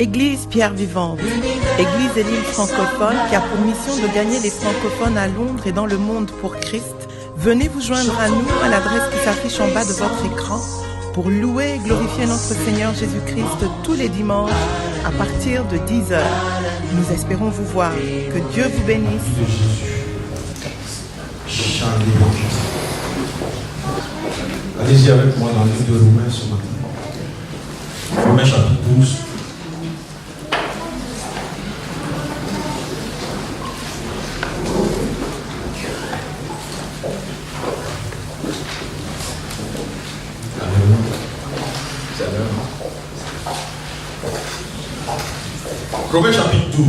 Église Pierre Vivante, Église de l'île francophone qui a pour mission de gagner les francophones à Londres et dans le monde pour Christ. Venez vous joindre à nous à l'adresse qui s'affiche en bas de votre écran pour louer et glorifier notre Seigneur Jésus-Christ tous les dimanches à partir de 10h. Nous espérons vous voir. Que Dieu vous bénisse. Allez-y avec moi dans le livre de Romains ce matin. Romains chapitre 12. Romains chapitre 12.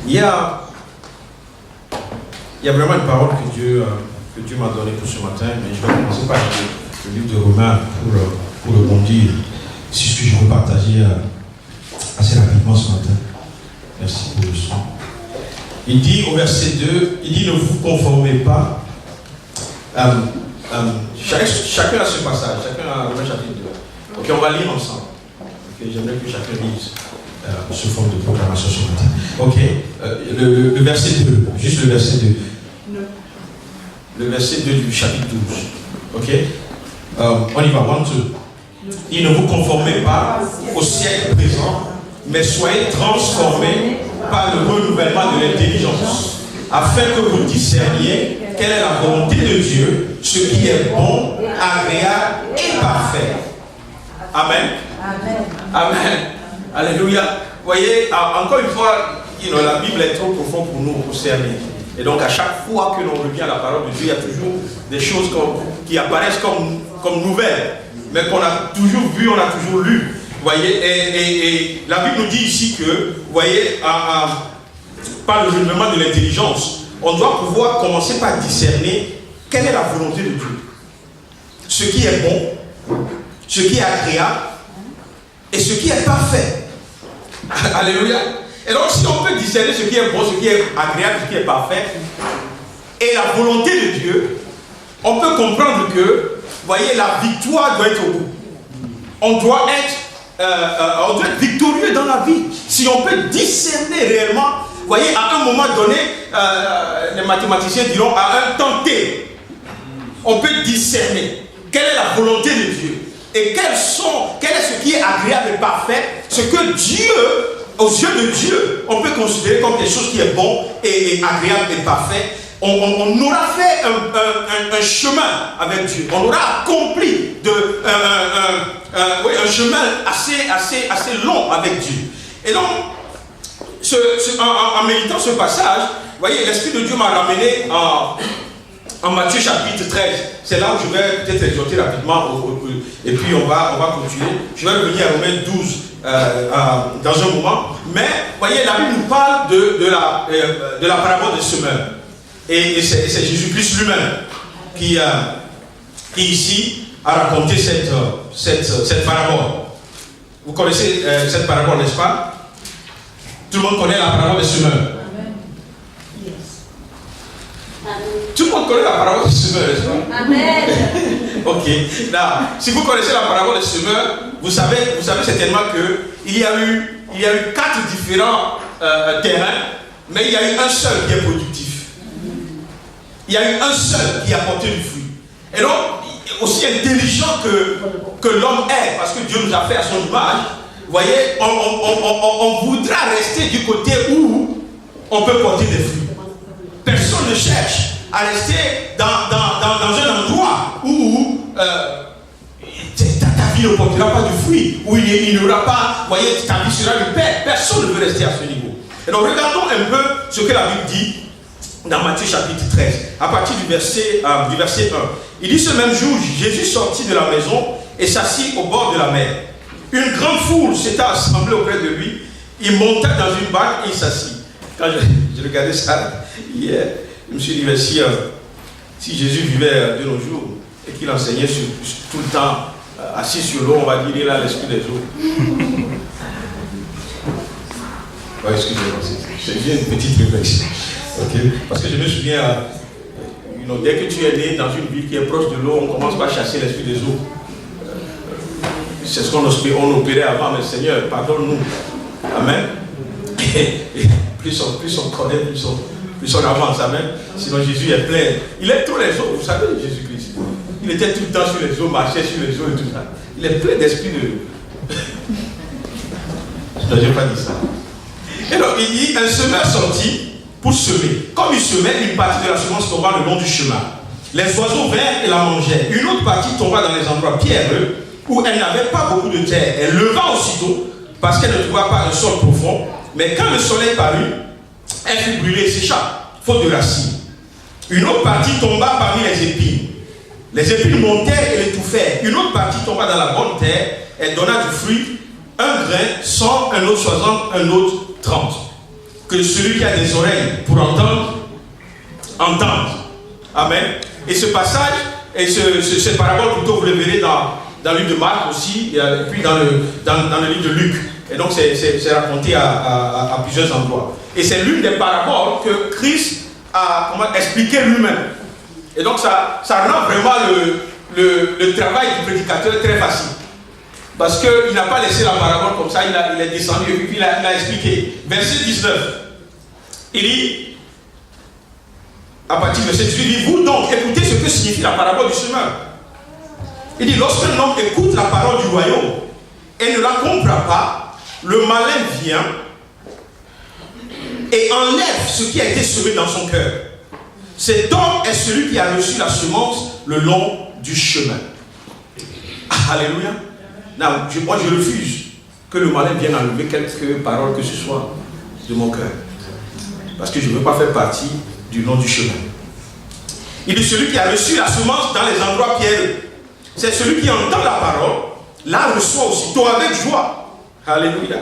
Il y a vraiment une parole que Dieu m'a donnée pour ce matin, mais je vais commencer par le livre de Romains pour rebondir sur ce que je veux partager assez rapidement ce matin. Merci pour le son. Il dit au verset 2, il dit ne vous conformez pas. Chacun a ce passage, chacun a Romains chapitre 2. Ok, on va lire ensemble. Okay, j'aimerais que chacun lise sous forme de proclamation ce matin. Ok, le verset 2, juste le verset 2. Le verset 2 du chapitre 12. Ok, on y va, 1, 2. Il ne vous conformez pas au siècle présent, mais soyez transformés par le renouvellement de l'intelligence, afin que vous discerniez quelle est la volonté de Dieu, ce qui est bon, agréable et parfait. Amen. Amen. Amen. Alléluia. Vous voyez, encore une fois, la Bible est trop profonde pour nous pour cerner. Et donc, à chaque fois que l'on revient à la parole de Dieu, il y a toujours des choses qui apparaissent comme nouvelles, mais qu'on a toujours vues, on a toujours lues. Vous voyez, et la Bible nous dit ici que, vous voyez, par le renouvellement de l'intelligence, on doit pouvoir commencer par discerner quelle est la volonté de Dieu. Ce qui est bon, ce qui est agréable, et ce qui est parfait. Alléluia. Et donc, si on peut discerner ce qui est bon, ce qui est agréable, ce qui est parfait, et la volonté de Dieu, on peut comprendre que, vous voyez, la victoire doit être au bout. On doit être victorieux dans la vie. Si on peut discerner réellement, vous voyez, à un moment donné, les mathématiciens diront à un temps T, on peut discerner quelle est la volonté de Dieu et quel est ce qui est agréable et parfait, ce que Dieu, aux yeux de Dieu, on peut considérer comme quelque chose qui est bon et agréable et parfait. On aura fait un chemin avec Dieu. On aura accompli un chemin assez long avec Dieu. Et donc, en méditant ce passage, vous voyez, l'Esprit de Dieu m'a ramené en Matthieu chapitre 13. C'est là où je vais peut-être exhorter rapidement, et puis on va continuer. Je vais revenir à Romains 12 dans un moment. Mais, vous voyez, la Bible nous parle de la parabole des semeurs. Et c'est Jésus-Christ lui-même qui ici a raconté cette parabole. Vous connaissez cette parabole, n'est-ce pas? Tout le monde connaît la parabole des semeurs. Amen. Yes. Tout le monde connaît la parabole des semeurs, n'est-ce pas? Amen. Ok. Là, si vous connaissez la parabole des semeurs, vous savez certainement qu'il y a eu 4 différents terrains, mais il y a eu un seul qui est productif. Il y a eu un seul qui a porté du fruit. Et donc, aussi intelligent que l'homme est, parce que Dieu nous a fait à son image, vous voyez, on voudra rester du côté où on peut porter des fruits. Personne ne cherche à rester dans un endroit où ta vie ne portera pas du fruit, où il n'y aura pas, vous voyez, ta vie sera de paix. Personne ne veut rester à ce niveau. Et donc, regardons un peu ce que la Bible dit dans Matthieu chapitre 13, à partir du verset 1. Il dit: ce même jour, Jésus sortit de la maison et s'assit au bord de la mer. Une grande foule s'était assemblée auprès de lui. Il monta dans une barque et il s'assit. Quand je regardais ça hier, je me suis dit, si Jésus vivait de nos jours et qu'il enseignait tout le temps assis sur l'eau, on va dire, il a l'esprit des eaux. Ouais, excusez-moi, c'est une petite réflexion. Okay. Parce que je me souviens, dès que tu es né dans une ville qui est proche de l'eau, on commence par chasser l'esprit des eaux. C'est ce qu'on opérait avant, mais Seigneur, pardonne-nous. Amen. Et plus on connaît, plus on avance. Amen. Sinon Jésus est plein. Il est tous les eaux. Vous savez, Jésus-Christ. Il était tout le temps sur les eaux, marchait sur les eaux et tout ça. Il est plein d'esprit de... Je n'ai pas dit ça. Et donc, il dit, un semeur sortit pour semer. Comme il semait, une partie de la semence tomba le long du chemin. Les oiseaux vinrent et la mangeaient. Une autre partie tomba dans les endroits pierreux où elle n'avait pas beaucoup de terre. Elle leva aussitôt parce qu'elle ne trouva pas un sol profond. Mais quand le soleil parut, elle fut brûlée et sécha, faute de racines. Une autre partie tomba parmi les épines. Les épines montèrent et l'étouffèrent. Une autre partie tomba dans la bonne terre. Elle donna du fruit, un grain, 100, un autre 60, un autre 30. Que celui qui a des oreilles pour entendre, entende. Amen. Et ce passage, et cette parabole plutôt, vous le verrez dans le livre de Marc aussi, et puis dans le livre de Luc. Et donc c'est raconté à plusieurs endroits. Et c'est l'une des paraboles que Christ a expliqué lui-même. Et donc ça rend vraiment le travail du prédicateur très facile. Parce qu'il n'a pas laissé la parabole comme ça, il est descendu et puis il a expliqué. Verset 19, il dit, à partir du verset 18, il dit, vous donc écoutez ce que signifie la parabole du semeur. Il dit, lorsqu'un homme écoute la parole du royaume et ne la comprend pas, le malin vient et enlève ce qui a été semé dans son cœur. Cet homme est celui qui a reçu la semence le long du chemin. Alléluia. Moi je refuse que le malin vienne enlever quelques paroles que ce soit de mon cœur. Parce que je ne veux pas faire partie du long du chemin. Il est celui qui a reçu la semence dans les endroits pierreux. C'est celui qui entend la parole, la reçoit aussitôt avec joie. Alléluia.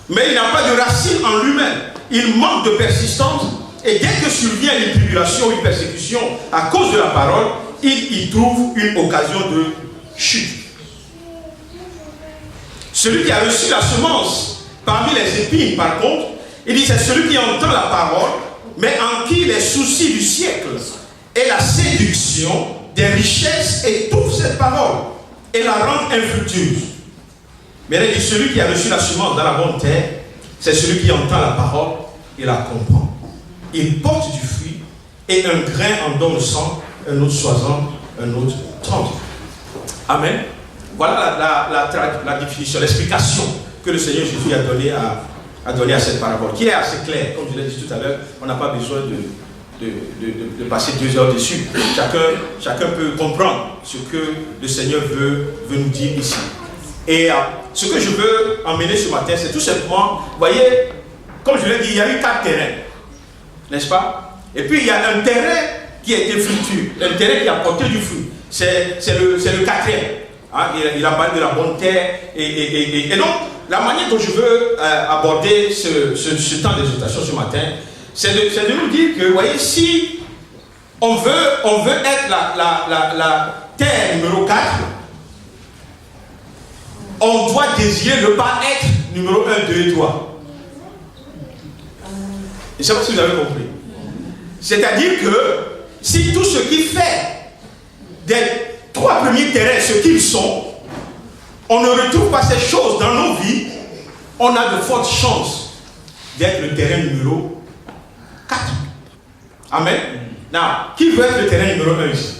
Mais il n'a pas de racine en lui-même. Il manque de persistance. Et dès que survient une tribulation ou une persécution à cause de la parole, il y trouve une occasion de chute. Celui qui a reçu la semence parmi les épines, par contre, il dit c'est celui qui entend la parole, mais en qui les soucis du siècle et la séduction des richesses étouffent cette parole et la rendent infructueuse. Mais il dit celui qui a reçu la semence dans la bonne terre, c'est celui qui entend la parole et la comprend. Il porte du fruit et un grain en donne 100, un autre 60, un autre 30. Amen. Voilà la définition, l'explication que le Seigneur Jésus a donné à cette parabole, qui est assez claire. Comme je l'ai dit tout à l'heure, on n'a pas besoin de passer 2 heures dessus. Chacun peut comprendre ce que le Seigneur veut nous dire ici. Et ce que je veux emmener ce matin, c'est tout simplement, vous voyez, comme je l'ai dit, il y a eu 4 terrains, n'est-ce pas? Et puis il y a un terrain qui a été fructueux, un terrain qui a porté du fruit. C'est le 4e. Hein, il a parlé de la bonne terre. Et donc, la manière dont je veux aborder ce temps d'exhortation ce matin, c'est de nous dire que, vous voyez, si on veut être la terre numéro 4, on doit désirer ne pas être numéro 1, 2 et 3. Je ne sais pas si vous avez compris. C'est-à-dire que si tout ce qui fait des 3 premiers terrains, ce qu'ils sont, on ne retrouve pas ces choses dans nos vies, on a de fortes chances d'être le terrain numéro 4. Amen. Now, qui veut être le terrain numéro 1 ici?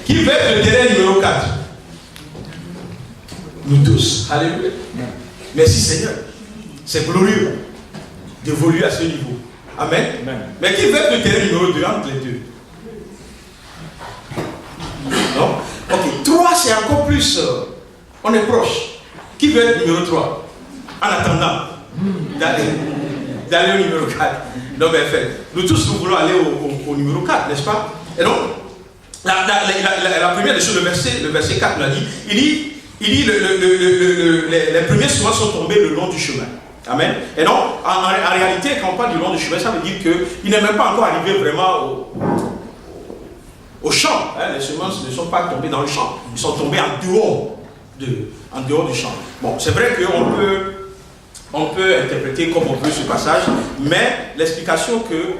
Qui veut être le terrain numéro 4? Nous tous. Alléluia. Merci Seigneur. C'est glorieux d'évoluer à ce niveau. Amen. Amen. Mais qui veut être le terrain numéro 2 entre les deux? Non? Ok. 3 c'est encore plus. On est proche. Qui veut être numéro 3? En attendant d'aller au numéro 4. Non mais en fait, nous tous nous voulons aller au numéro 4, n'est-ce pas? Et donc, la première des choses, le verset 4 l'a dit. Il dit les premières semences sont tombées le long du chemin. Amen. Et donc, en réalité, quand on parle du long du chemin, ça veut dire qu'il n'est même pas encore arrivé vraiment au champ. Hein, les semences ne sont pas tombées dans le champ. Ils sont tombés en dehors du champ. Bon, c'est vrai qu'on peut on peut interpréter comme on veut ce passage, mais l'explication que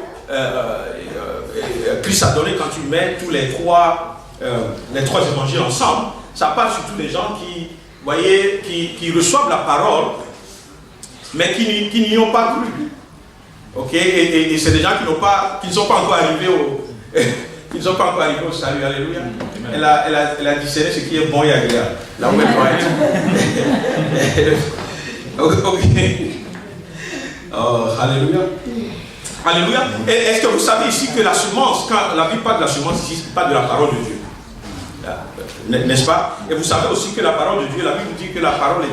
Christ a donnée quand tu mets tous les trois évangiles ensemble, ça parle surtout des gens qui, voyez, qui reçoivent la parole, mais qui n'y ont pas cru. Ok, et c'est des gens qui ne sont pas encore arrivés au salut. Alléluia. Elle a discerné ce qui est bon et agréable. Là où elle doit être. Ok. Oh, alléluia. Alléluia. Est-ce que vous savez ici que la semence, quand la Bible parle de la semence ici, c'est pas de la parole de Dieu. N'est-ce pas? Et vous savez aussi que la parole de Dieu, la Bible dit que la parole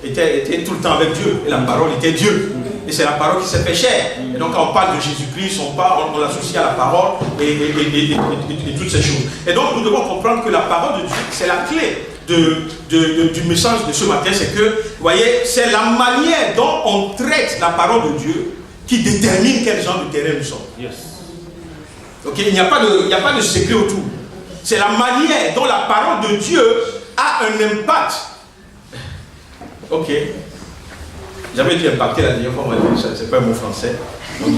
était tout le temps avec Dieu. Et la parole était Dieu. Et c'est la parole qui s'est fait chair. Et donc quand on parle de Jésus-Christ, on l'associe à la parole et toutes ces choses. Et donc nous devons comprendre que la parole de Dieu, c'est la clé du message de ce matin. C'est que, vous voyez, c'est la manière dont on traite la parole de Dieu qui détermine quel genre de terrain nous sommes. Yes. Ok, il n'y a pas de secret autour. C'est la manière dont la parole de Dieu a un impact. Ok. J'avais dit impacter la dernière fois, c'est pas un mot français. Donc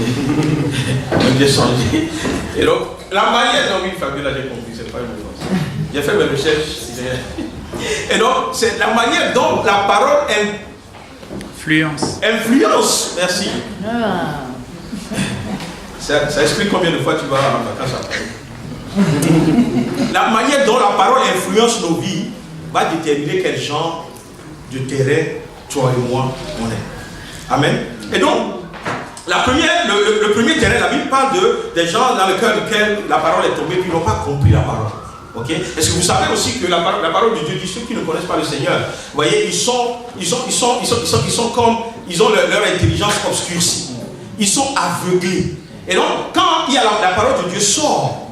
j'ai changé. Et donc, la manière dont Fabiola, j'ai compris, c'est pas un mot français. J'ai fait mes recherches. Et donc, c'est la manière dont la parole influence. Merci. Ça explique combien de fois tu vas en vacances à Paris. La manière dont la parole influence nos vies va déterminer quel genre de terrain toi et moi on est. Amen. Et donc, le premier terrain, la Bible parle des gens dans le cœur duquel la parole est tombée, qui n'ont pas compris la parole. Ok? Est-ce que vous savez aussi que la parole de Dieu dit ceux qui ne connaissent pas le Seigneur, vous voyez, ils ont leur intelligence obscurcie. Ils sont aveuglés. Et donc, quand la parole de Dieu sort,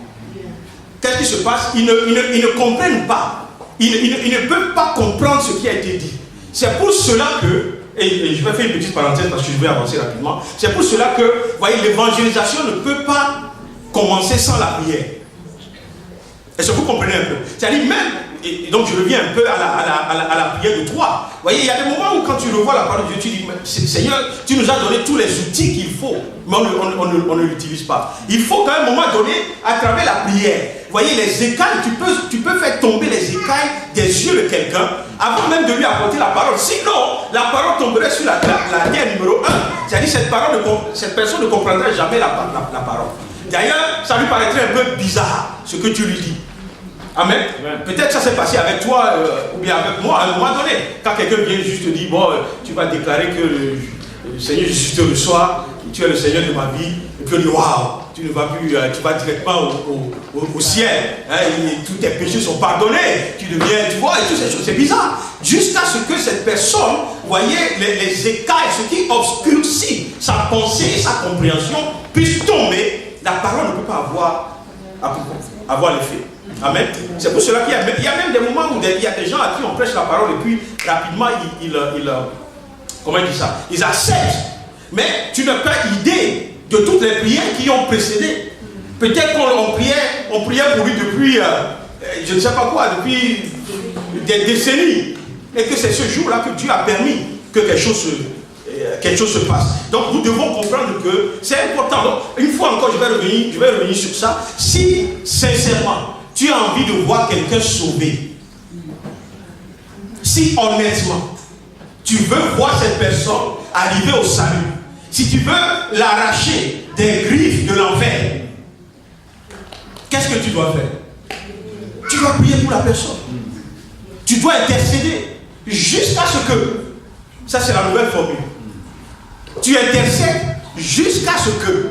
qu'est-ce qui se passe? Ils ne comprennent pas. Ils ne peuvent pas comprendre ce qui a été dit. C'est pour cela que, et je vais faire une petite parenthèse parce que je vais avancer rapidement, c'est pour cela que, vous voyez, l'évangélisation ne peut pas commencer sans la prière. Est-ce que vous comprenez un peu? C'est-à-dire même, et donc je reviens un peu à la prière de toi. Vous voyez, il y a des moments où quand tu revois la parole de Dieu, tu dis, Seigneur, tu nous as donné tous les outils qu'il faut, mais on ne l'utilise pas. Il faut qu'à un moment donné, à travers la prière, vous voyez, les écailles, tu peux faire tomber les écailles des yeux de quelqu'un avant même de lui apporter la parole. Sinon, la parole tomberait sur la terre numéro 1. C'est-à-dire cette personne ne comprendrait jamais la parole. D'ailleurs, ça lui paraîtrait un peu bizarre ce que tu lui dis. Amen. Peut-être ça s'est passé avec toi ou bien avec moi à un moment donné. Quand quelqu'un vient juste te dire, bon, tu vas déclarer que le Seigneur Jésus te reçoit, tu es le Seigneur de ma vie, et puis on dit, waouh, tu ne vas plus, tu vas directement au ciel, hein, et tous tes péchés sont pardonnés, tu deviens, tu vois, et toutes ces choses, c'est bizarre. Jusqu'à ce que cette personne, voyez, les écailles, ce qui obscurcit sa pensée et sa compréhension, puisse tomber, la parole ne peut pas avoir l'effet. Amen. C'est pour cela qu'il y a même des moments où il y a des gens à qui on prêche la parole et puis rapidement comment il dit ça? Ils acceptent. Mais tu n'as pas idée de toutes les prières qui ont précédé. Peut-être qu'on priait pour lui depuis, je ne sais pas quoi, depuis des décennies. Et que c'est ce jour-là que Dieu a permis que quelque chose se passe. Donc nous devons comprendre que c'est important. Donc, une fois encore, je vais revenir sur ça. Si sincèrement, tu as envie de voir quelqu'un sauvé, si honnêtement, tu veux voir cette personne arriver au salut, si tu veux l'arracher des griffes de l'enfer, qu'est-ce que tu dois faire? Tu dois prier pour la personne. Tu dois intercéder jusqu'à ce que, ça c'est la nouvelle formule, tu intercèdes jusqu'à ce que,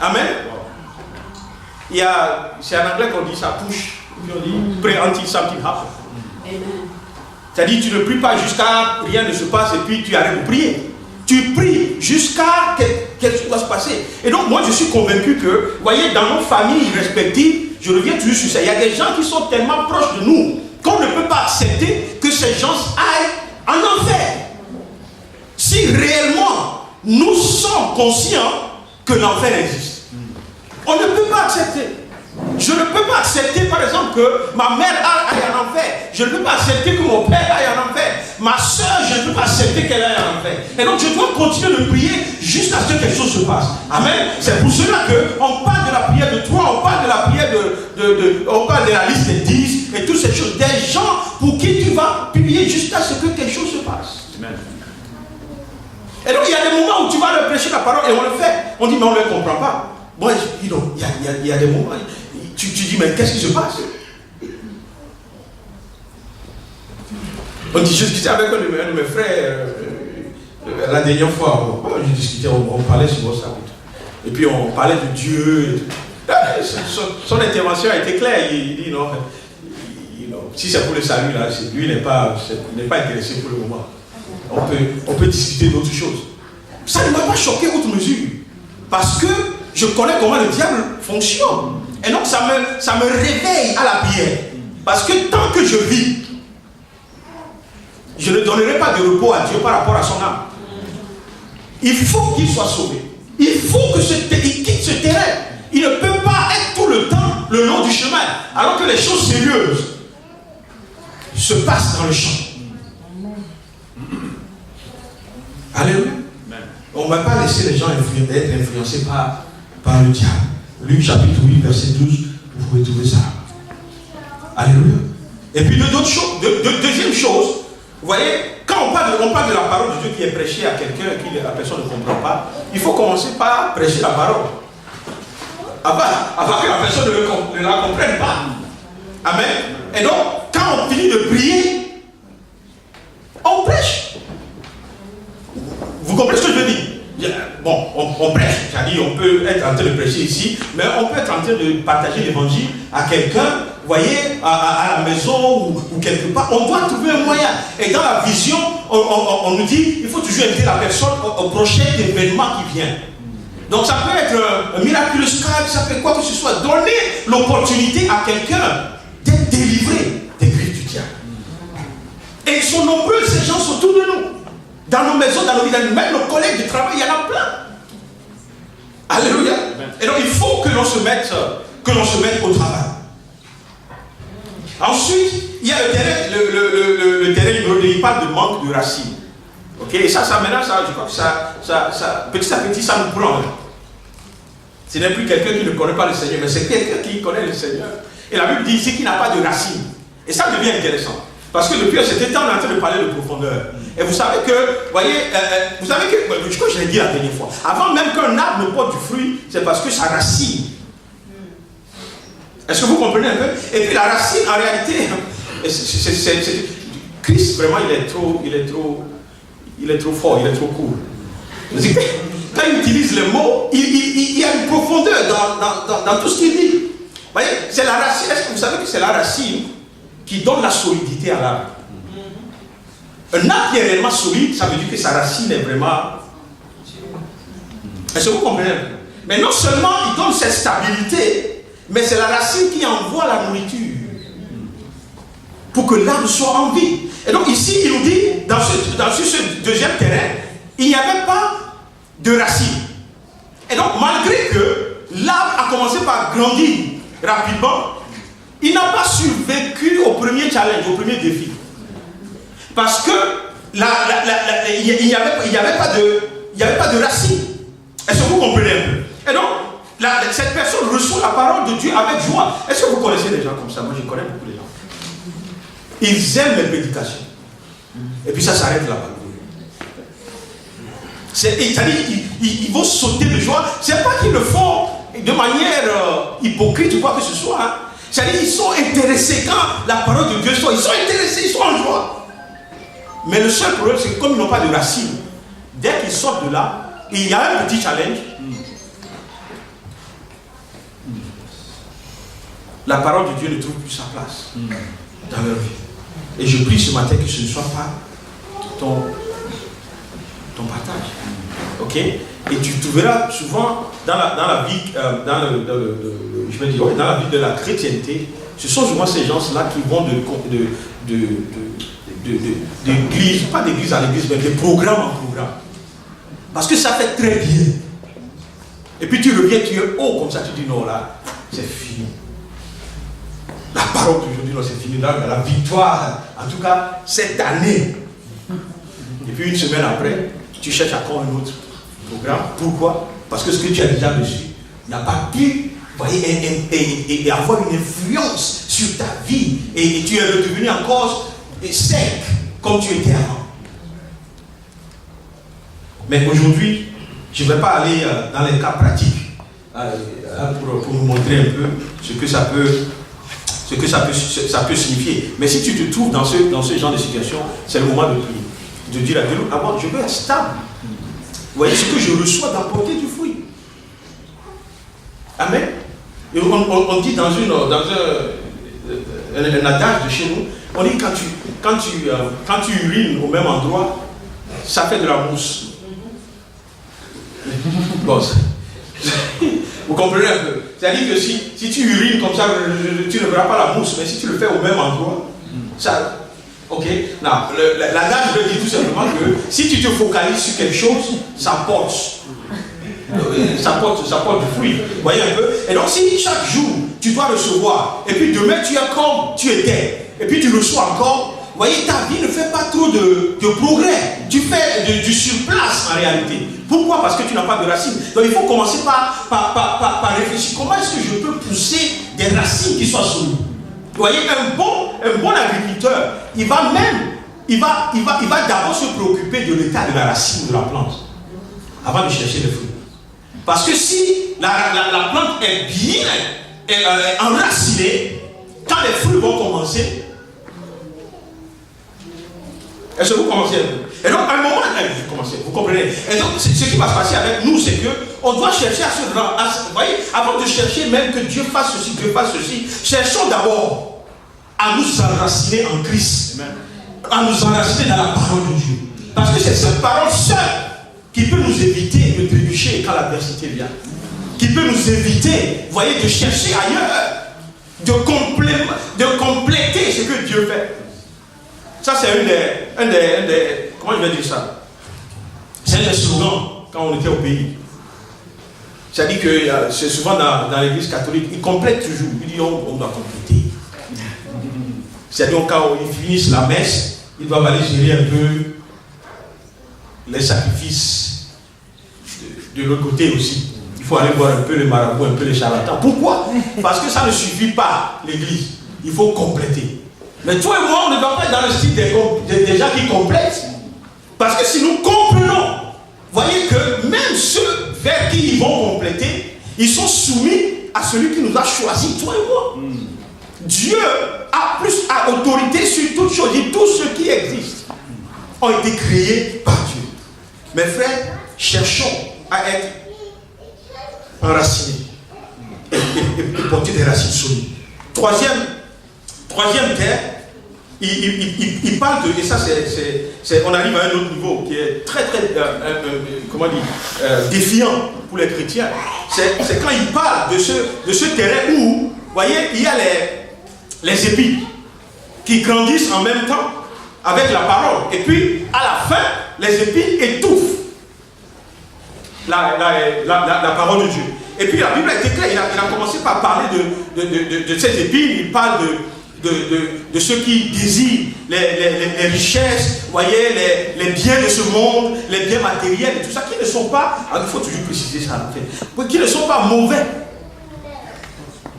amen. C'est en anglais qu'on dit ça push, puis on dit pray until something happens. C'est-à-dire tu ne pries pas jusqu'à rien ne se passe et puis tu arrêtes de prier. Tu pries jusqu'à quelque chose doit se passer. Et donc moi je suis convaincu que, vous voyez, dans nos familles respectives, je reviens toujours sur ça, il y a des gens qui sont tellement proches de nous qu'on ne peut pas accepter que ces gens aillent en enfer. Si réellement nous sommes conscients que l'enfer existe. On ne peut pas accepter. Je ne peux pas accepter, par exemple, que ma mère aille en enfer. Je ne peux pas accepter que mon père aille en enfer. Ma soeur, je ne peux pas pas accepter qu'elle aille en enfer. Et donc je dois continuer de prier jusqu'à ce que quelque chose se passe. Amen. C'est pour cela qu'on parle de la prière de 3, on parle de la prière on parle de la liste des 10 et toutes ces choses. Des gens pour qui tu vas prier jusqu'à ce que quelque chose se passe. Amen. Et donc il y a des moments où tu vas leur prêcher la parole et on le fait. On dit mais on ne le comprend pas. Moi, il y a des moments, tu dis mais qu'est-ce qui se passe? On dit, je discutais avec un de mes frères la dernière fois. Je discutais, on parlait sur WhatsApp. Et puis on parlait de Dieu. Son intervention a été claire. Il dit non, si c'est pour le salut, là, lui n'est pas intéressé pour le moment. On peut discuter d'autres choses. Ça ne m'a pas choqué outre mesure. Parce que je connais comment le diable fonctionne. Et donc ça me réveille à la prière. Parce que tant que je vis, je ne donnerai pas de repos à Dieu par rapport à son âme. Il faut qu'il soit sauvé. Il faut qu'il quitte ce terrain. Il ne peut pas être tout le temps le long du chemin. Alors que les choses sérieuses se passent dans le champ. Alléluia. On ne va pas laisser les gens être influencés par le diable. Luc chapitre 8, verset 12, vous pouvez trouver ça. Alléluia. Et puis deuxième chose, vous voyez, quand on parle de la parole de Dieu qui est prêchée à quelqu'un et que la personne ne comprend pas, il faut commencer par prêcher la parole. Avant que la personne ne la comprenne pas. Amen. Et donc, quand on finit de prier, on prêche. Vous comprenez ce que je veux dire? Bon, on prêche, c'est-à-dire on peut être en train de prêcher ici, mais on peut être en train de partager l'évangile à quelqu'un, vous voyez, à la maison ou quelque part. On doit trouver un moyen. Et dans la vision, on nous dit, il faut toujours inviter la personne au prochain événement qui vient. Donc ça peut être un miraculeux Skype, ça peut être quoi que ce soit. Donner l'opportunité à quelqu'un d'être délivré des griffes du diable. Et ils sont nombreux, ces gens sont autour de nous. Dans nos maisons, dans nos villages, même nos collègues de travail, il y en a plein. Alléluia. Et donc il faut que l'on se mette au travail. Ensuite, il y a le terrain numéro 2, il parle de manque de racines. Ok, et ça maintenant, je crois que ça, petit à petit, ça nous prend. Ce n'est plus quelqu'un qui ne connaît pas le Seigneur, mais c'est quelqu'un qui connaît le Seigneur. Et la Bible dit ici qu'il n'a pas de racines. Et ça devient intéressant. Parce que depuis un certain temps, on est en train de parler de profondeur. Et vous savez que, je crois que je l'ai dit la dernière fois, avant même qu'un arbre ne porte du fruit, c'est parce que sa racine. Est-ce que vous comprenez un peu? Et puis la racine, en réalité, Christ, vraiment, il est trop fort, il est trop cool. Quand il utilise les mots, il y a une profondeur dans tout ce qu'il dit. Vous voyez, c'est la racine. Est-ce que vous savez que c'est la racine qui donne la solidité à l'arbre? Un arbre qui est réellement solide, ça veut dire que sa racine est vraiment... Est-ce que vous comprenez? Mais non seulement il donne cette stabilité, mais c'est la racine qui envoie la nourriture pour que l'arbre soit en vie. Et donc ici, il nous dit, dans ce deuxième terrain, il n'y avait pas de racines. Et donc, malgré que l'arbre a commencé par grandir rapidement, il n'a pas survécu au premier challenge, au premier défi. Parce que il n'y avait pas de racines. Est-ce que vous comprenez un peu? Et donc, cette personne reçoit la parole de Dieu avec joie. Est-ce que vous connaissez des gens comme ça? Moi, je connais beaucoup de gens. Ils aiment les prédications. Et puis ça s'arrête là-bas. C'est-à-dire, ils vont sauter de joie. C'est pas qu'ils le font de manière hypocrite ou quoi que ce soit. Hein. C'est-à-dire, ils sont intéressés quand la parole de Dieu sort. Ils sont intéressés, ils sont en joie. Mais le seul problème, c'est que comme ils n'ont pas de racines, dès qu'ils sortent de là, il y a un petit challenge. La parole de Dieu ne trouve plus sa place dans leur vie. Et je prie ce matin que ce ne soit pas ton partage. Ok? Et tu trouveras souvent dans la vie, dans la vie de la chrétienté, ce sont souvent ces gens-là qui vont d'église, pas d'église à l'église, mais de programme en programme. Parce que ça fait très bien. Et puis tu reviens, tu es haut comme ça, tu dis non, là, c'est fini. La parole d'aujourd'hui, non, c'est fini. Là, la victoire, en tout cas, cette année, Et puis une semaine après, tu cherches encore un autre programme. Pourquoi? Parce que ce que tu as déjà reçu n'a pas pu, et avoir une influence sur ta vie. Et tu es redevenu encore sec comme tu étais avant. Mais aujourd'hui, je ne vais pas aller dans les cas pratiques pour nous montrer un peu ce que ça peut signifier. Mais si tu te trouves dans ce genre de situation, c'est le moment de prier. De dire à Dieu, je veux être stable. Vous voyez, ce que je reçois d'apporter du fruit. Amen. Et on dit dans un adage de chez nous, on dit quand tu urines au même endroit, ça fait de la mousse. Bon, vous comprenez un peu. C'est-à-dire que si tu urines comme ça, tu ne verras pas la mousse, mais si tu le fais au même endroit, ça... Ok. L'adage veut dire tout simplement que si tu te focalises sur quelque chose, ça porte. Ça porte du fruit. Vous voyez un peu? Et donc si chaque jour, tu dois recevoir, et puis demain tu es comme tu étais, et puis tu reçois encore, vous voyez, ta vie ne fait pas trop de progrès. Tu fais du surplace en réalité. Pourquoi? Parce que tu n'as pas de racines. Donc il faut commencer par réfléchir. Comment est-ce que je peux pousser des racines qui soient solides? Vous voyez, un bon agriculteur, il va d'abord se préoccuper de l'état de la racine de la plante avant de chercher les fruits. Parce que si la plante est bien enracinée, quand les fruits vont commencer, est-ce que vous commencez un peu? Et donc, à un moment, vous comprenez? Et donc, ce qui va se passer avec nous, c'est qu'on doit chercher à se rendre. Vous voyez, avant de chercher même que Dieu fasse ceci, cherchons d'abord à nous enraciner en Christ, à nous enraciner dans la parole de Dieu. Parce que c'est cette parole seule qui peut nous éviter de trébucher quand l'adversité vient. Qui peut nous éviter, vous voyez, de chercher ailleurs, de compléter ce que Dieu fait. Ça, c'est un des comment je vais dire ça? C'est un des slogans quand on était au pays. C'est-à-dire que c'est souvent dans l'église catholique, ils complètent toujours. Ils disent on doit compléter. C'est-à-dire quand ils finissent la messe, ils doivent aller gérer un peu les sacrifices de l'autre côté aussi. Il faut aller voir un peu les marabouts, un peu les charlatans. Pourquoi? Parce que ça ne suffit pas l'église. Il faut compléter. Mais toi et moi, on ne va pas être dans le style des gens qui complètent. Parce que si nous comprenons, voyez que même ceux vers qui ils vont compléter, ils sont soumis à celui qui nous a choisis, toi et moi. Dieu a autorité sur toutes choses. Et tous ceux qui existent ont été créés par Dieu. Mes frères, cherchons à être enracinés et porter des racines solides. Troisième terre, il parle de, et ça on arrive à un autre niveau qui est très défiant pour les chrétiens. C'est quand il parle de ce terrain où, vous voyez, il y a les épis qui grandissent en même temps avec la parole. Et puis, à la fin, les épis étouffent la parole de Dieu. Et puis, la Bible était claire. Il a commencé par parler de ces épis. Il parle de ceux qui désirent les richesses, vous voyez, les biens de ce monde, les biens matériels et tout ça, qui ne sont pas, il faut toujours préciser ça, en fait, qui ne sont pas mauvais.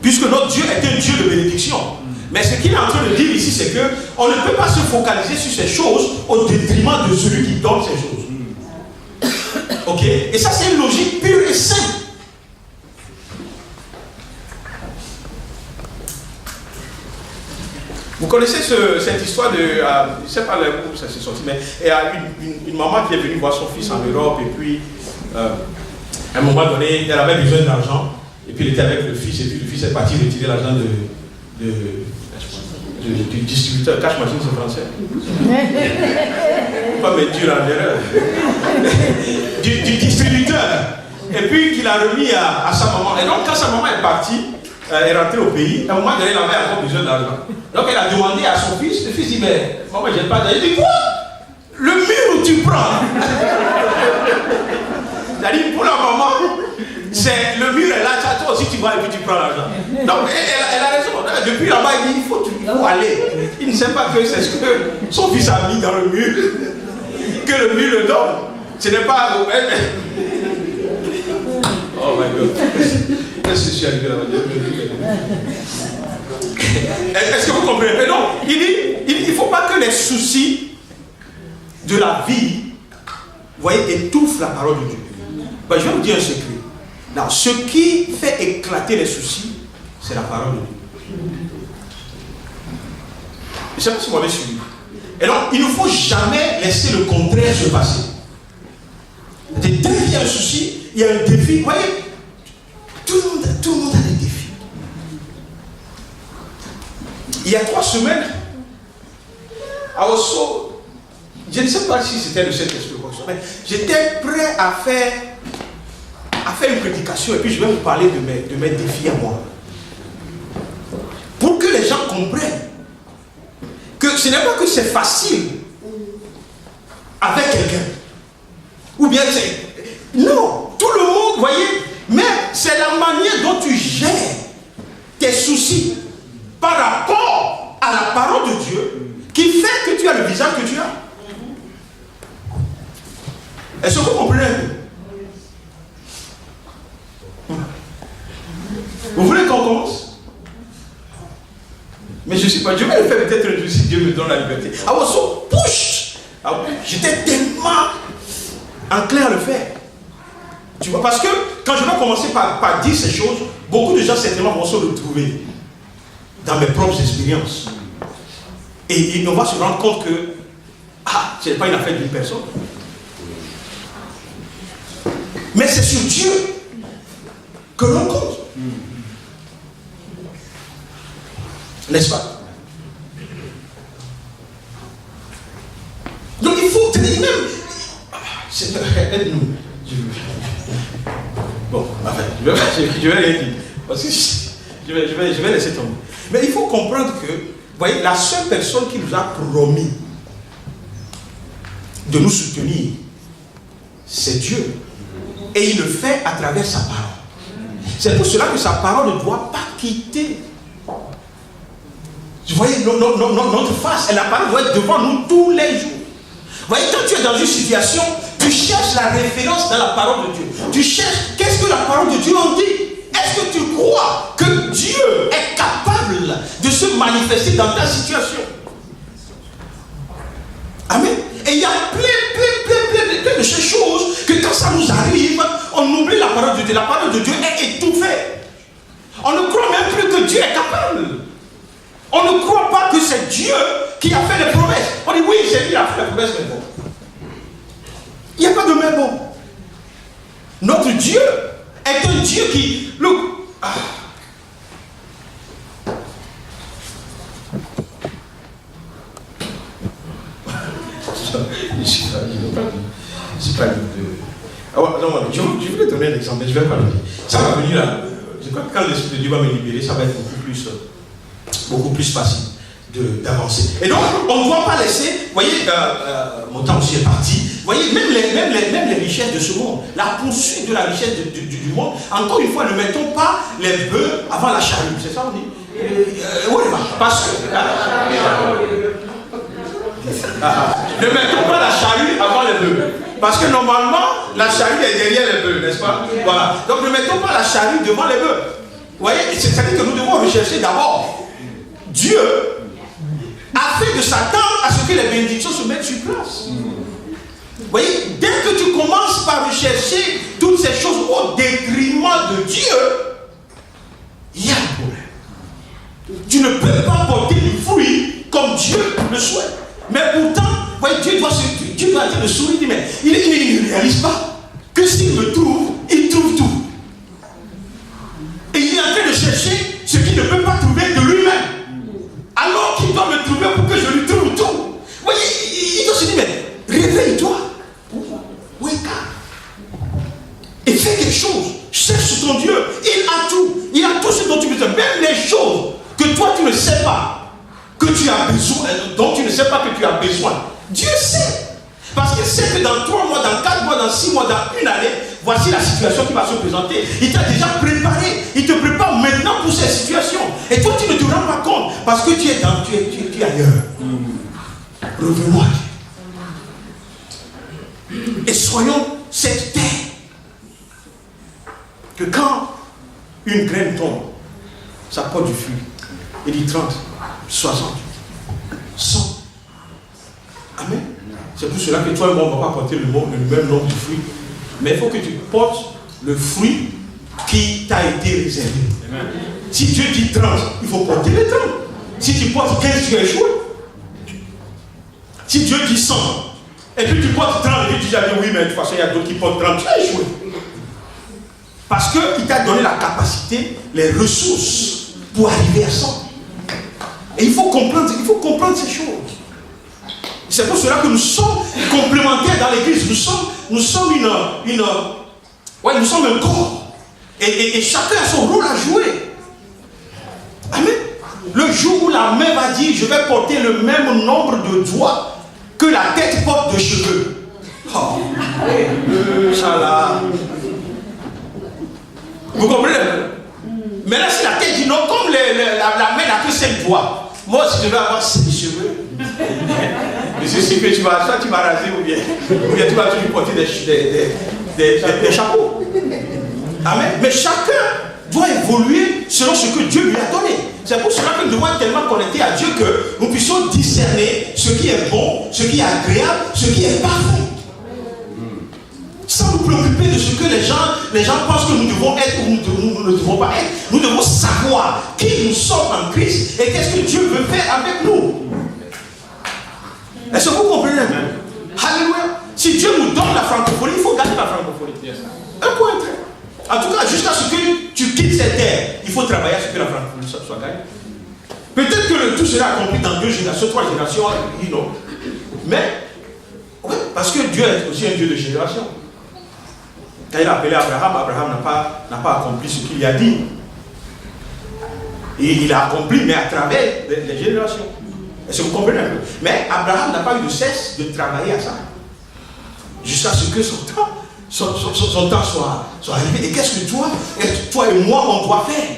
Puisque notre Dieu est un Dieu de bénédiction. Mais ce qu'il est en train de dire ici, c'est qu'on ne peut pas se focaliser sur ces choses au détriment de celui qui donne ces choses. Ok? Et ça, c'est une logique pure et simple. Vous connaissez cette histoire de... je ne sais pas où ça s'est sorti, mais il y a une maman qui est venue voir son fils en Europe, et puis, à un moment donné, elle avait besoin d'argent, et puis elle était avec le fils, et puis le fils est parti retirer l'argent du distributeur. Cash machine, c'est français. Pas me dire en erreur. du distributeur. Et puis qu'il a remis à sa maman. Et donc, quand sa maman est partie, est rentrée au pays, à un moment donné, elle avait encore besoin d'argent. Donc elle a demandé à son fils, le fils dit, mais maman, j'ai pas d'argent. Il dit, quoi? Le mur où tu prends. C'est-à-dire, pour la maman, c'est le mur est là, toi aussi tu vas et puis tu prends l'argent. Donc elle a raison. Depuis là-bas, il dit, il faut aller. Il ne sait pas que c'est ce que son fils a mis dans le mur. que le mur le donne. Ce n'est pas... Oh my God. Qu'est-ce que je suis arrivé là-bas? Est-ce que vous comprenez? Mais non, il dit, il ne faut pas que les soucis de la vie, vous voyez, étouffent la parole de Dieu. Ben, je vais vous dire un secret. Non, ce qui fait éclater les soucis, c'est la parole de Dieu. Je ne sais pas si vous m'avez suivi. Et donc, il ne faut jamais laisser le contraire se passer. Dès qu'il y a un souci, il y a un défi. Vous voyez, tout le monde a des défis. Il y a 3 semaines, je ne sais pas si c'était le Saint-Esprit, mais j'étais prêt à faire une prédication et puis je vais vous parler de mes défis à moi. Pour que les gens comprennent que ce n'est pas que c'est facile avec quelqu'un. Ou bien c'est... Non, tout le monde, vous voyez, mais c'est la manière dont tu gères tes soucis par rapport à la parole de Dieu qui fait que tu as le visage que tu as. Est-ce que vous comprenez? Vous voulez qu'on commence? Mais je ne sais pas, je vais le faire peut-être si Dieu me donne la liberté. I was so pushed. J'étais tellement enclin à le faire. Tu vois, parce que quand je vais commencer par dire ces choses, beaucoup de gens certainement vont se retrouver dans mes propres expériences. Et on va se rendre compte que ce n'est pas une affaire d'une personne. Mais c'est sur Dieu que l'on compte. N'est-ce pas? Donc il faut tenir même. Seigneur, aide-nous. Bon, enfin, je vais rien dire. Parce que je vais laisser tomber. Mais il faut comprendre que, vous voyez, la seule personne qui nous a promis de nous soutenir, c'est Dieu. Et il le fait à travers sa parole. C'est pour cela que sa parole ne doit pas quitter. Vous voyez, notre face et la parole doit être devant nous tous les jours. Vous voyez, quand tu es dans une situation, tu cherches la référence dans la parole de Dieu. Tu cherches, qu'est-ce que la parole de Dieu en dit? Est-ce que tu crois que Dieu est capable de se manifester dans ta situation? Amen. Et il y a plein de ces choses que quand ça nous arrive, on oublie la parole de Dieu. La parole de Dieu est étouffée. On ne croit même plus que Dieu est capable. On ne croit pas que c'est Dieu qui a fait les promesses. On dit oui, c'est lui qui a fait les promesses, mais bon. Il n'y a pas de mais bon. Notre Dieu est un Dieu qui... Look. Je vais te donner un exemple, mais je vais pas le dire. Ça va venir là. Je crois que quand l'Esprit de Dieu va me libérer, ça va être beaucoup plus facile d'avancer. Et donc, on ne doit pas laisser, vous voyez, mon temps aussi est parti, vous voyez, même les richesses de ce monde, la poursuite de la richesse du monde, encore une fois, ne mettons pas les bœufs avant la charrue, c'est ça on dit? Oui, parce que... ne mettons pas la charrue avant les bœufs. Parce que normalement, la charrue est derrière les bœufs, n'est-ce pas? Voilà. Donc ne mettons pas la charrue devant les bœufs. Vous voyez, c'est-à-dire que nous devons rechercher d'abord Dieu afin de s'attendre à ce que les bénédictions se mettent sur place. Vous voyez, dès que tu commences par rechercher toutes ces choses au détriment de Dieu, il y a un problème. Tu ne peux pas porter du fruit comme Dieu le souhaite. Mais pourtant, vous voyez, Dieu doit être de sourire, mais il ne réalise pas que s'il me trouve, il trouve tout. Et il est en train de chercher ce qu'il ne peut pas trouver de lui-même. Alors qu'il doit me trouver pour que je lui trouve tout. Vous voyez, il doit se dire, mais réveille-toi. Wake up. Et fais quelque chose. Cherche ton Dieu. Il a tout. Il a tout ce dont tu as besoin. Même les choses que toi tu ne sais pas que tu as besoin, dont tu ne sais pas que tu as besoin. Dieu sait. Parce qu'il sait que dans 3 mois, dans 4 mois, dans 6 mois, dans 1 année, voici la situation qui va se présenter. Il t'a déjà préparé. Il te prépare maintenant pour cette situation. Et toi, tu ne te rends pas compte. Parce que tu es ailleurs. Revenons à Dieu. Et soyons cette terre. Que quand une graine tombe, ça porte du fruit. Il dit 30, 60, 100. Amen. C'est pour cela que toi et moi, on ne va pas porter le même nombre de fruits. Mais il faut que tu portes le fruit qui t'a été réservé. Amen. Si Dieu dit 30, il faut porter les 30. Si tu portes 15, tu as échoué. Si Dieu dit 100, et puis tu portes 30, et puis tu dis oui, mais de toute façon, il y a d'autres qui portent 30, tu as échoué. Parce qu'il t'a donné la capacité, les ressources pour arriver à 100. Et il faut comprendre ces choses. C'est pour cela que nous sommes complémentaires dans l'église. Nous sommes nous sommes un corps. Et chacun a son rôle à jouer. Amen. Le jour où la main va dire, je vais porter le même nombre de doigts que la tête porte de cheveux. Oh, Inch'Allah. Vous comprenez? Mais là, si la tête dit non, comme la main n'a que 5 doigts, moi, si je vais avoir 5 cheveux, c'est ce que tu vas raser ou bien tu vas toujours porter des chapeaux. Amen. Mais chacun doit évoluer selon ce que Dieu lui a donné. C'est pour cela que nous devons être tellement connectés à Dieu que nous puissions discerner ce qui est bon, ce qui est agréable, ce qui est parfait. Sans nous préoccuper de ce que les gens pensent que nous devons être ou nous ne devons pas être. Nous devons savoir qui nous sommes en Christ et qu'est-ce que Dieu veut faire avec nous. Est-ce que vous comprenez? Alléluia. Si Dieu nous donne la francophonie, il faut garder la francophonie. Un point très. En tout cas, jusqu'à ce que tu quittes cette terre, il faut travailler à ce que la francophonie soit gagnée. Peut-être que le tout sera accompli dans 2 générations, 3 générations, mais, oui, parce que Dieu est aussi un Dieu de génération. Quand il a appelé Abraham, Abraham n'a pas accompli ce qu'il a dit. Et il a accompli, mais à travers les générations. Est-ce que vous comprenez un peu? Mais Abraham n'a pas eu de cesse de travailler à ça. Jusqu'à ce que son temps soit arrivé. Et qu'est-ce que toi et moi, on doit faire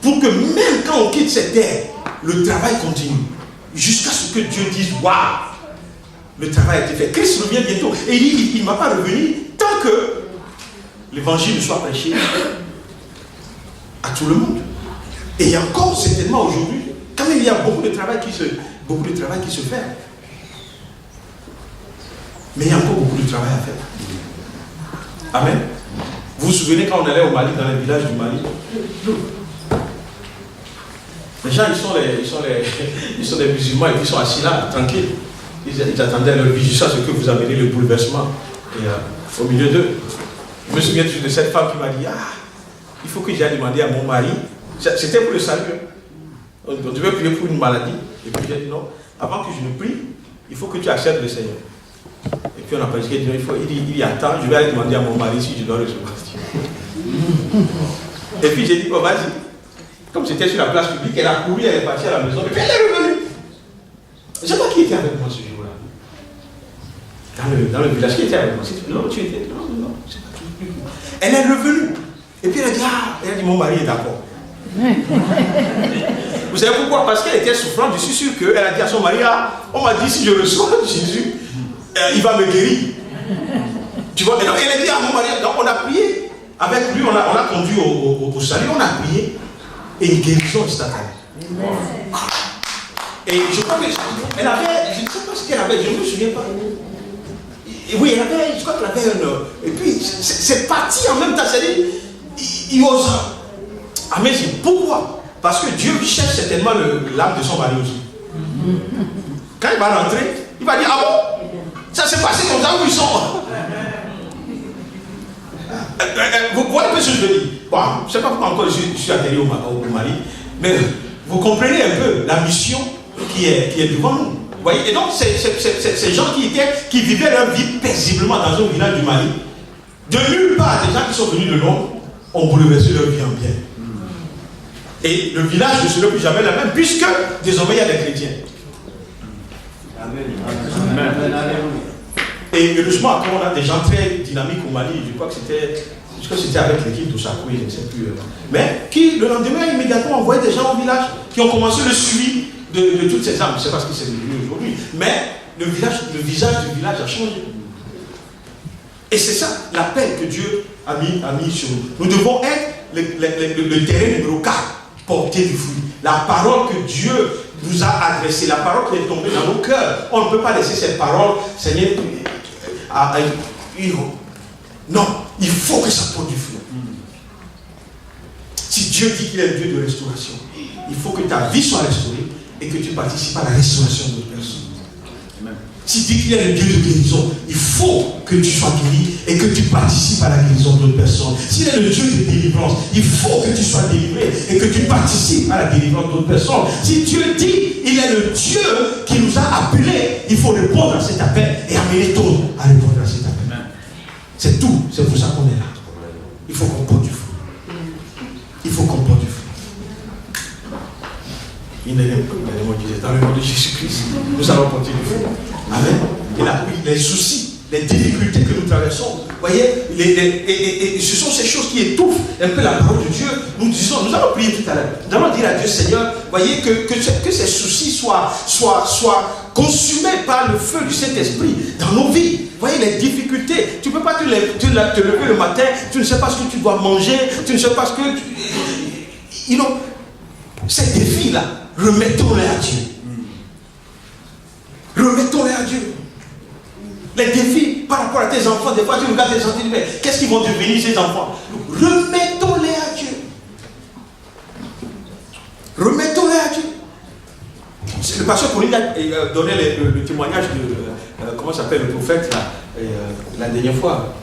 pour que même quand on quitte cette terre, le travail continue. Jusqu'à ce que Dieu dise, waouh, le travail a été fait. Christ revient bientôt. Et il ne va pas revenir tant que l'évangile soit prêché à tout le monde. Et il y a encore certainement aujourd'hui, quand même il y a beaucoup de travail qui se fait. Mais il y a encore beaucoup de travail à faire. Amen. Vous vous souvenez quand on allait au Mali, dans les villages du Mali, les gens ils sont des musulmans et ils sont assis là, tranquilles. Ils attendaient leur vie jusqu'à ce que vous amenez le bouleversement. Et au milieu d'eux, je me souviens de cette femme qui m'a dit, il faut que j'aille demander à mon mari. C'était pour le salut. On devait prier pour une maladie. Et puis j'ai dit non, avant que je ne prie, il faut que tu acceptes le Seigneur. Et puis on a parlé, il y a temps, je vais aller demander à mon mari si je dois recevoir. Et puis j'ai dit, vas-y. Comme c'était sur la place publique, elle a couru, elle est partie à la maison, et puis elle est revenue. Je ne sais pas qui était avec moi ce jour-là. Dans le village, qui était avec moi? Non, tu étais. Non, c'est pas tout. Elle est revenue. Et puis elle a dit, mon mari est d'accord. Vous savez pourquoi? Parce qu'elle était souffrante. Je suis sûr qu'elle a dit à son mari, on m'a dit si je reçois Jésus, il va me guérir. Tu vois, maintenant, elle a dit à mon mari, donc on a prié avec lui, on a conduit au salut, on a prié, et une guérison instantanée. Et je crois qu'elle avait, je ne sais pas ce qu'elle avait, je ne me souviens pas. Et oui, elle avait, je crois qu'elle avait un. Et puis, c'est parti en même temps, c'est-à-dire, il ose. Amen. Pourquoi? Parce que Dieu cherche certainement l'âme de son mari aussi. Quand il va rentrer, il va dire, ah bon? Ça s'est passé comme ça où ils sont. Vous voyez un peu ce que je veux dire? Bon, je ne sais pas pourquoi encore je suis atterri au Mali, mais vous comprenez un peu la mission qui est devant nous. Vous voyez? Et donc, ces gens qui vivaient leur vie paisiblement dans un village du Mali, de nulle part, des gens qui sont venus de loin, ont bouleversé leur vie en bien. Et le village ne sera plus jamais la même, puisque désormais il y a des chrétiens. Amen. Et heureusement, après, on a des gens très dynamiques au Mali. Je crois que c'était avec l'équipe d'Osakou, je ne sais plus. Mais qui, le lendemain, immédiatement, envoyait des gens au village qui ont commencé le suivi de toutes ces âmes. Je ne sais pas ce qui s'est devenu aujourd'hui. Mais le visage du village a changé. Et c'est ça l'appel que Dieu a mis sur nous. Nous devons être le terrain numéro 4, porter du fruit. La parole que Dieu nous a adressée, la parole qui est tombée dans nos cœurs. On ne peut pas laisser cette parole, Seigneur, non, il faut que ça porte du fruit. Si Dieu dit qu'il est le Dieu de restauration, il faut que ta vie soit restaurée et que tu participes à la restauration d'autres personnes. S'il dit qu'il est le Dieu de guérison, il faut que tu sois guéri et que tu participes à la guérison d'autres personnes. S'il est le Dieu de délivrance, il faut que tu sois délivré et que tu participes à la délivrance d'autres personnes. Si Dieu dit il est le Dieu qui nous a appelés, il faut répondre à cet appel et amener d'autres à répondre à cet appel. C'est tout, c'est pour ça qu'on est là. Il faut qu'on porte du fruit. Il faut qu'on porte du fruit. Dans le nom de Jésus-Christ, nous allons porter du fruit. Amen. Et là, les soucis, les difficultés que nous traversons, voyez, et ce sont ces choses qui étouffent un peu la parole de Dieu. Nous allons prier tout à l'heure. Nous allons dire à Dieu, Seigneur, voyez, que ces soucis soient consumés par le feu du Saint-Esprit dans nos vies. Voyez les difficultés. Tu ne peux pas te lever le matin, tu ne sais pas ce que tu dois manger, tu ne sais pas ce que ces défis-là, remettons-les à Dieu. Remettons-les à Dieu. Les défis par rapport à tes enfants, des fois tu regardes tes enfants, tu dis, mais qu'est-ce qu'ils vont devenir ces enfants? Remettons-les à Dieu. Remettons-les à Dieu. C'est le pasteur Pauline a donné le témoignage de, comment s'appelle le prophète là, la dernière fois.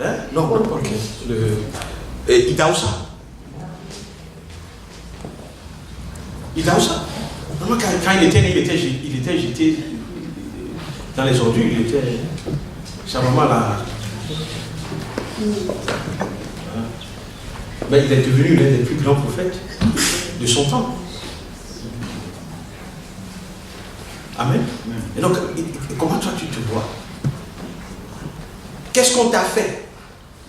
Hein? Non, ok. Idaoussa. Idaoussa. Quand il était jeté dans les ordures, c'est vraiment là. Mais il est devenu l'un des plus grands prophètes de son temps. Amen. Et donc, comment toi tu te vois? Qu'est-ce qu'on t'a fait?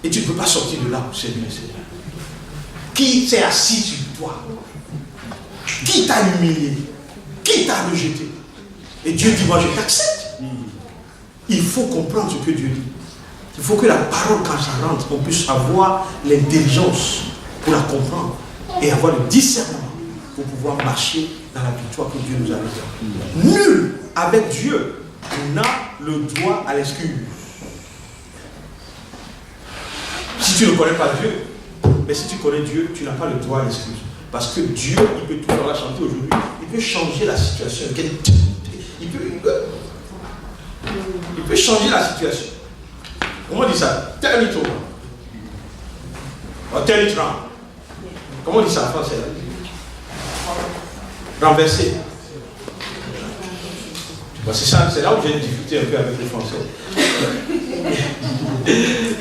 Et tu ne peux pas sortir de là pour servir le Seigneur. Qui s'est assis sur toi? Qui t'a humilié? Qui t'a rejeté? Et Dieu dit, moi je t'accepte. Il faut comprendre ce que Dieu dit. Il faut que la parole, quand ça rentre, on puisse avoir l'intelligence pour la comprendre et avoir le discernement pour pouvoir marcher dans la victoire que Dieu nous a donnée. Nul avec Dieu n'a le droit à l'excuse. Si tu ne connais pas Dieu, mais si tu connais Dieu, tu n'as pas le droit à l'excuse. Parce que Dieu, il peut tout faire la chanter aujourd'hui, il peut changer la situation. Il peut changer la situation. Comment on dit ça? Turn it over. Or turn it round. Comment on dit ça en français? Renverser. C'est ça, c'est là où j'ai une difficulté un peu avec les Français.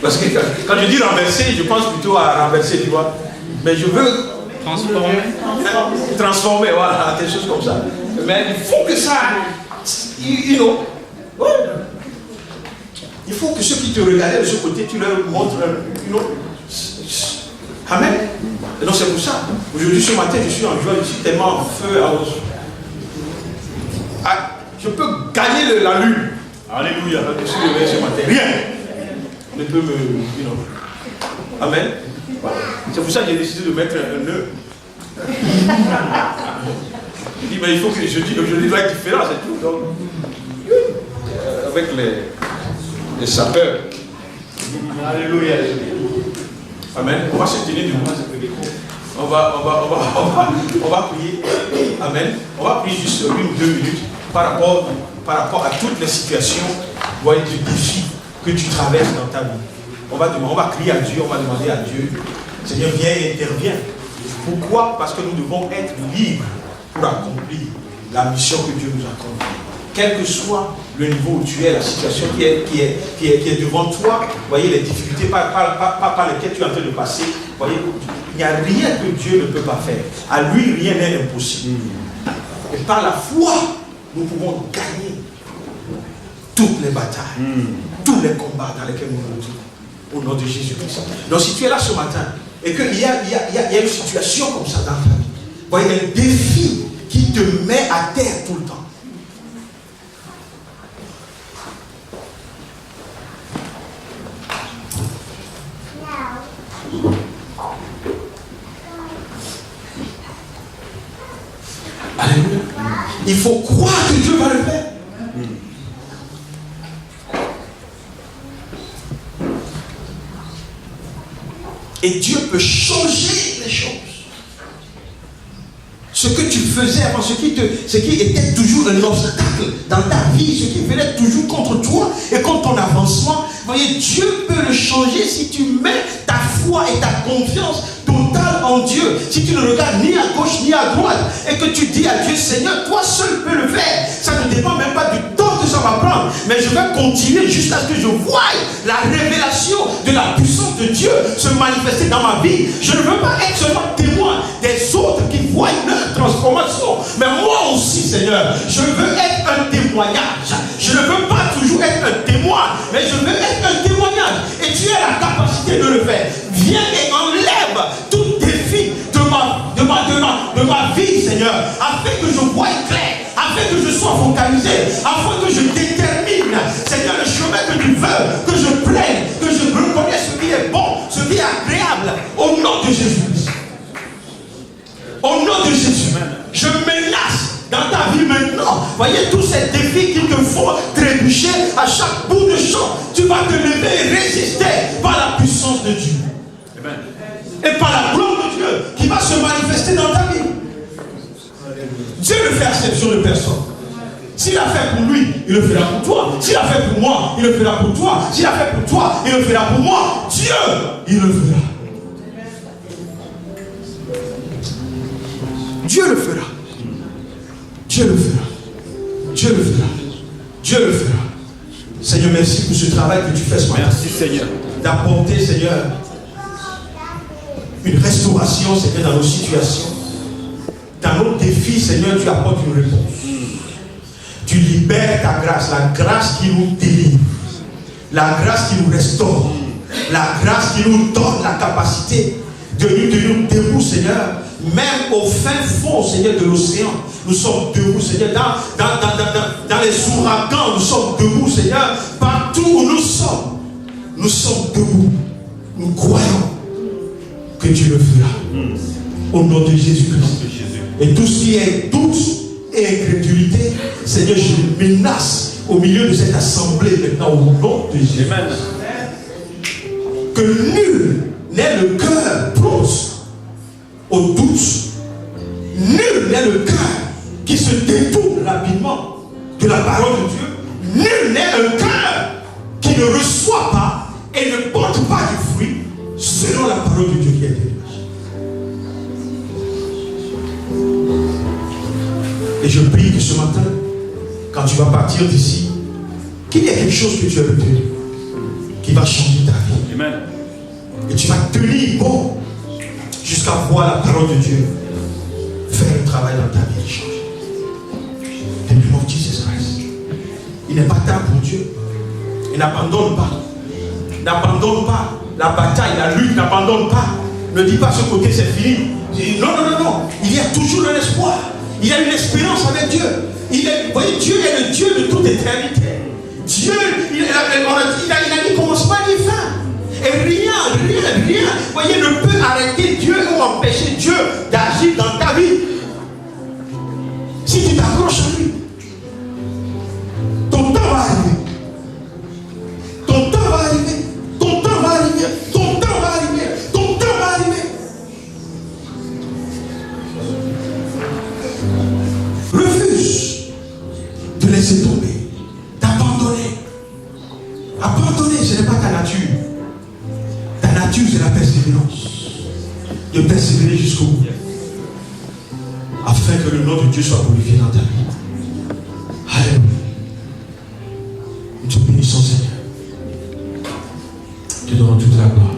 Parce que quand je dis renverser, je pense plutôt à renverser, tu vois. Mais je veux transformer, voilà, des choses comme ça. Mais il faut que ça, ouais. Il faut que ceux qui te regardaient de ce côté, tu leur montres, Amen. Et donc c'est pour ça. Aujourd'hui, ce matin, je suis en joie, je suis tellement en feu. Je peux gagner la lune. Alléluia. Je suis levé ce matin. Rien ne peut me. Amen. Voilà. C'est pour ça que j'ai décidé de mettre un nœud. Je dis, mais il faut que aujourd'hui doit être différent, c'est tout. Donc, avec les sapeurs. Alléluia. Amen. On va se tenir du moment. On va prier. Amen. On va prier juste 1 ou 2 minutes par rapport à toutes les situations, voyez, du défi que tu traverses dans ta vie. On va crier à Dieu, on va demander à Dieu, Seigneur, viens et interviens. Pourquoi? Parce que nous devons être libres pour accomplir la mission que Dieu nous a confiée. Quel que soit le niveau où tu es, la situation qui est devant toi, voyez les difficultés par lesquelles tu es en train de passer, voyez, il n'y a rien que Dieu ne peut pas faire. À lui, rien n'est impossible. Et par la foi, nous pouvons gagner toutes les batailles, tous les combats dans lesquels nous nous trouvons. Au nom de Jésus-Christ. Donc si tu es là ce matin et qu'il y a une situation comme ça dans ta vie, voyez, un défi qui te met à terre tout le temps. Il faut croire que Dieu va le faire. Et Dieu peut changer les choses. Ce que tu faisais avant, ce qui était toujours un obstacle dans ta vie, ce qui venait toujours contre toi et contre ton avancement, voyez, Dieu peut le changer si tu mets ta foi et ta confiance totale en Dieu. Si tu ne regardes ni à gauche ni à droite et que tu dis à Dieu, Seigneur, toi seul peux le faire. Ça ne dépend même pas du temps que ça va prendre, mais je vais continuer jusqu'à ce que je voie la révélation de la puissance de Dieu se manifester dans ma vie. Je ne veux pas être seulement témoin des autres qui voient leur transformation, mais moi aussi, Seigneur, je veux être un témoignage. Je ne veux pas toujours être un témoin, mais je veux être un témoignage. Et tu as la capacité de le faire. Viens et enlève tout défi de ma vie, Seigneur, afin que je voie clair, afin que je sois focalisé, afin que je détermine, Seigneur, le chemin que tu veux, que je plaigne, que je reconnaisse ce qui est bon, ce qui est agréable, au nom de Jésus. Au nom de Jésus, je menace dans ta vie maintenant. Voyez tous ces défis qui te font trébucher à chaque bout de champ. Tu vas te lever et résister par la puissance de Dieu. Amen. Et par la gloire de Dieu qui va se manifester dans ta vie. Dieu ne fait exception de personne. S'il a fait pour lui, il le fera pour toi. S'il a fait pour moi, il le fera pour toi. S'il a fait pour toi, il le fera pour moi. Dieu, il le fera. Dieu le fera. Dieu le fera. Dieu le fera. Dieu le fera. Seigneur, merci pour ce travail que tu fais ce matin. Merci, Seigneur. D'apporter, Seigneur, une restauration, Seigneur, dans nos situations. Dans nos défis, Seigneur, tu apportes une réponse. Tu libères ta grâce, la grâce qui nous délivre, la grâce qui nous restaure, la grâce qui nous donne la capacité de nous debout, Seigneur. Même au fin fond, Seigneur, de l'océan, nous sommes debout, Seigneur. Dans les ouragans, nous sommes debout, Seigneur. Partout où nous sommes debout. Nous croyons que tu le feras. Au nom de Jésus-Christ. Et tout ce qui est doute et incrédulité, Seigneur, je menace au milieu de cette assemblée maintenant, au nom de Jésus. Que nul n'ait le cœur proche au doute. Nul n'est le cœur qui se détourne rapidement de la parole de Dieu. Nul n'est un cœur qui ne reçoit pas et ne porte pas du fruit selon la parole de Dieu qui est délivre. Et je prie que ce matin, quand tu vas partir d'ici, qu'il y ait quelque chose que tu as retenu qui va changer ta vie. Amen. Et tu vas tenir bon jusqu'à voir la parole de Dieu faire le travail dans ta vie et changer. In the name of Jesus Christ. Il n'est pas tard pour Dieu. Il n'abandonne pas. N'abandonne pas la bataille, la lutte, n'abandonne pas. Ne dis pas ce côté c'est fini. Non, non, non, non. Il y a toujours un espoir. Il y a une espérance avec Dieu. Vous voyez, Dieu est le Dieu de toute éternité. Dieu, il a dit commencement ni fin. Et rien, voyez, ne peut arrêter Dieu ou empêcher Dieu d'agir dans ta vie. Si tu t'accroches à lui, ton temps va arriver. Ton temps va arriver. Ton temps va arriver. Ton temps va arriver. Ton temps va arriver. Refuse de laisser tomber, d'abandonner. Abandonner, ce n'est pas ta nature. Ta nature, c'est la persévérance. De persévérer jusqu'au bout. Afin que le nom de Dieu soit glorifié dans ta vie. Alléluia. Nous te bénissons, Seigneur. Te donnons toute la gloire.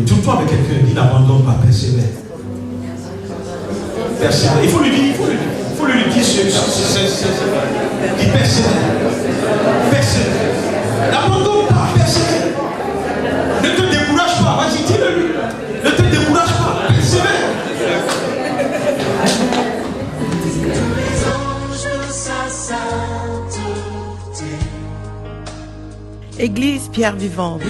Tourne-toi avec quelqu'un, il n'abandonne pas, persévère. Persévère. Il faut lui dire, il faut lui dire il persévère. Persévère. N'abandonne pas, persévère. Ne te décourage pas, vas-y, dis-le lui. Ne te décourage pas, persévère. Église Pierre Vivante,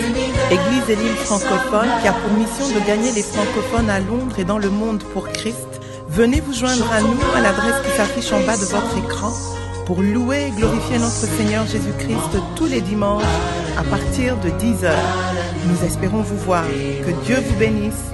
Église Élim francophone qui a pour mission de gagner les francophones à Londres et dans le monde pour Christ, venez vous joindre à nous à l'adresse qui s'affiche en bas de votre écran pour louer et glorifier notre Seigneur Jésus-Christ tous les dimanches à partir de 10h. Nous espérons vous voir. Que Dieu vous bénisse.